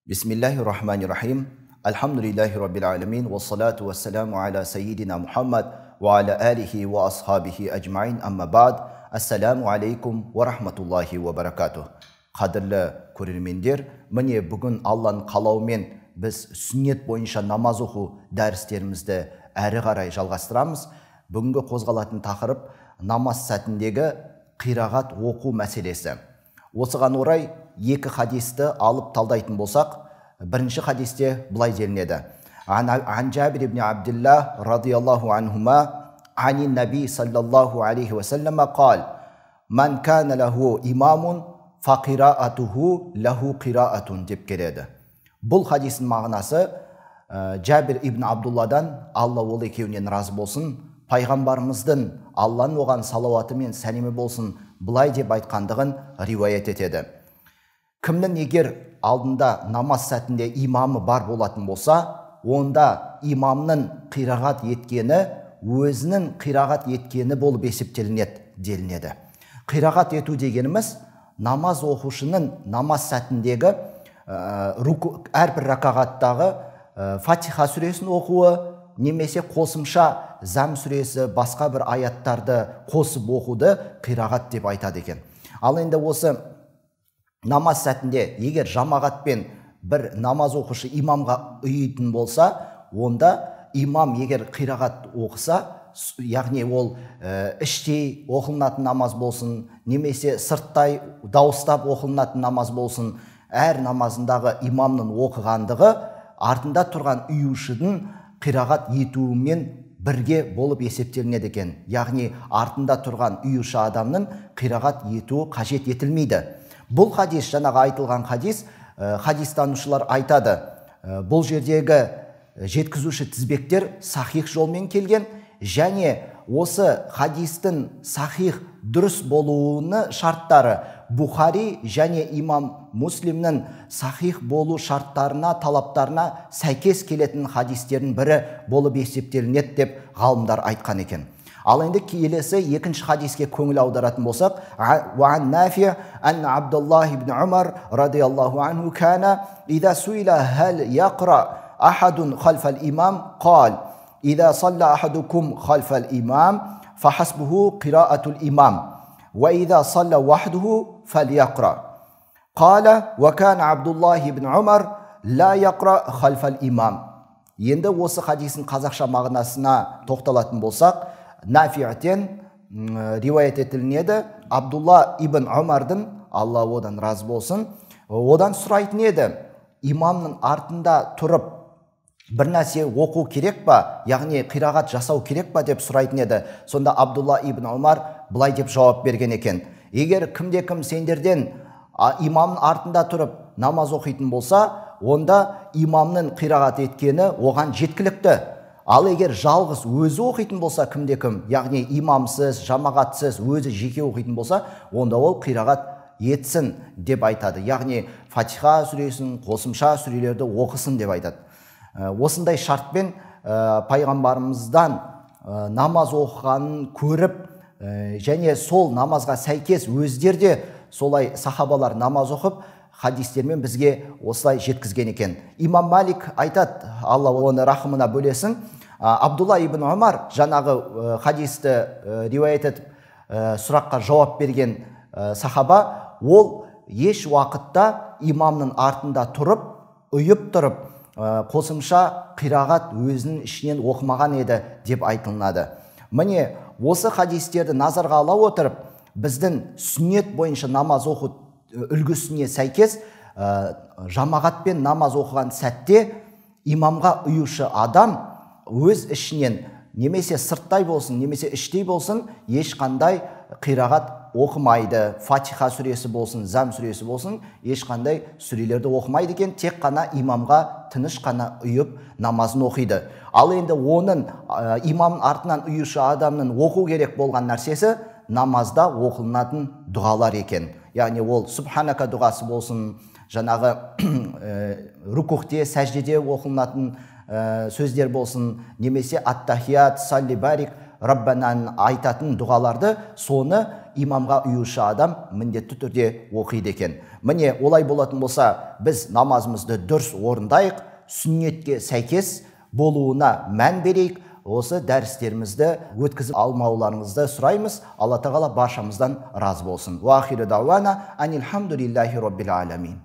Bismillahirrahmanirrahim. Elhamdülillahi Rabbil alemin. Ve salatu ve selamu ala seyyidina Muhammed ve ala alihi ve ashabihi ecmain. Amma ba'd. Assalamu alaikum ve rahmatullahi ve barakatuh. Қадірлі көрермендер, міне бүгін Алланың қалауымен біз сүннет бойынша намаз оқу дәрістерімізді әрі қарай жалғастырамыз. Бүгінгі қозғалатын тақырып намаз сәтіндегі қирағат оқу мәселесі. Осыған орай екі хадисті алып талдайтын болсақ, бірінші хадисте былай делінеді. Ан Жабир ибн Абдилла радиаллаху анхума ани наби саллаллаху алейхи ва саллама қал: Ман кана лаху имамун фақираатуху лаху қираатун деп келеді. Бұл хадистің мағынасы Жабир ибн Абдулладан, Алла ол екеуінен разы болсын, пайғамбарымыздың Алланың оған салауаты мен сәлемі болсын былай деп айтқандығын риуаят етеді. Кімнің егер алдында намаз сәтінде имамы бар болатын болса, онда имамның қирағат еткені өзінің қирағат еткені болып есептелінеді делінеді. Қирағат ету дегеніміз намаз оқушының намаз сәтіндегі әрбір ракағаттағы Фатиха сүресін оқуы, немесе қосымша Зам сүресі, басқа бір аяттарды қосып оқуды қирағат деп айтады екен. Ал енді осы намаз сәтінде егер жамағатпен бір намаз оқушы имамға ұйитын болса, онда имам егер қирағат оқыса, яғни ол іштей оқылынатын намаз болсын, немесе сырттай дауыстап оқылынатын намаз болсын, әр намазындағы имамның оқығандығы артында тұрған ұйушының қирағат етуімен бірге болып есептелінеді екен. Яғни артында тұрған ұйушы адамның қирағат етуі қажет етілмейді. Бұл хадис, жаңағы айтылған хадис, хадистанушылар айтады, бұл жердегі жеткізуші тізбектер сахих жолмен келген, және осы хадистің сахих дұрыс болуыны шарттары Бухари және имам Муслимнің сахих болу шарттарына, талаптарына сәйкес келетін хадистердің бірі болып есептелінеді деп ғалымдар айтқан екен. Ал енді келесі екінші хадиске көңіл аударатын болсақ, Уан Нафи ан Абдуллах ибн Умар радиаллаху анху кана иза суила хал яқра ахадун халфал имам қал: إذا صلى أحدكم خلف الإمام فحسبه قراءة الإمام وإذا صلى وحده فليقرأ. قال وكان عبد الله بن عمر لا يقرأ خلف الإمام. Енді осы хадистің қазақша мағынасына тоқталатын болсақ, Нафи'тен риуаят етілінеді, Абдулла ибн Умардың, Алла одан разы болсын, одан сұрайтын еді, имамның артында тұрып бір нәрсе оқу керек па, яғни қирағат жасау керек па деп сұрайтын еді. Сонда Абдулла ибн Умар былай деп жауап берген екен: егер кімде-кім сендерден имамның артында тұрып намаз оқитын болса, онда имамның қирағат еткені оған жеткілікті. Ал егер жалғыз өзі оқитын болса, кімде-кім, яғни имамсыз, жамағатсыз, өзі жеке оқитын болса, онда ол қирағат етсін деп айтады. Яғни Фатиха сүресін, қосымша сүрелерді оқысын деп айтады. Осындай шартпен пайғамбарымыздан намаз оқығанын көріп, және сол намазға сәйкес өздерде солай сахабалар намаз оқып, хадистермен бізге осылай жеткізген екен. Имам Малик айтады, Алла оны рахымына бөлесін, Абдулла ибн Умар жаңағы хадисті риуаят етіп сұраққа жауап берген сахаба, ол еш уақытта имамның артында тұрып, ұйып тұрып, қосымша қирағат өзінің ішінен оқымаған еді деп айтылынады. Міне осы хадистерді назарға ала отырып, біздің сүннет бойынша намаз оқу үлгісіне сәйкес жамағатпен намаз оқыған сәтте имамға ұйушы адам өз ішінен немесе сырттай болсын, немесе іштей болсын, ешқандай қирағат оқымайды. Фатиха сүресі болсын, Зам сүресі болсын, ешқандай сүрелерді оқымайды екен, тек қана имамға тыныш қана ұйып намазын оқиды. Ал енді оның имамның артынан ұйушы адамның оқу керек болған нәрсесі намазда оқылынатын дұғалар екен. Яғни ол субханака дұғасы болсын, жаңағы рукухте, сәждеде оқылынатын сөздер болсын, немесе аттахият, салли барик, Раббанан айтатын дұғаларды соны имамға ұйушы адам міндетті түрде оқиды екен. Міне олай болатын болса, біз намазымызды дұрыс орындайық, сүннетке сәйкес болуына мән берейік. Осы дәрістерімізді өткізіп алмауларыңызды сұраймыз. Алла тағала баршамыздан разы болсын. Ва ахиру дауана анилхамдулиллахи роббил аламин.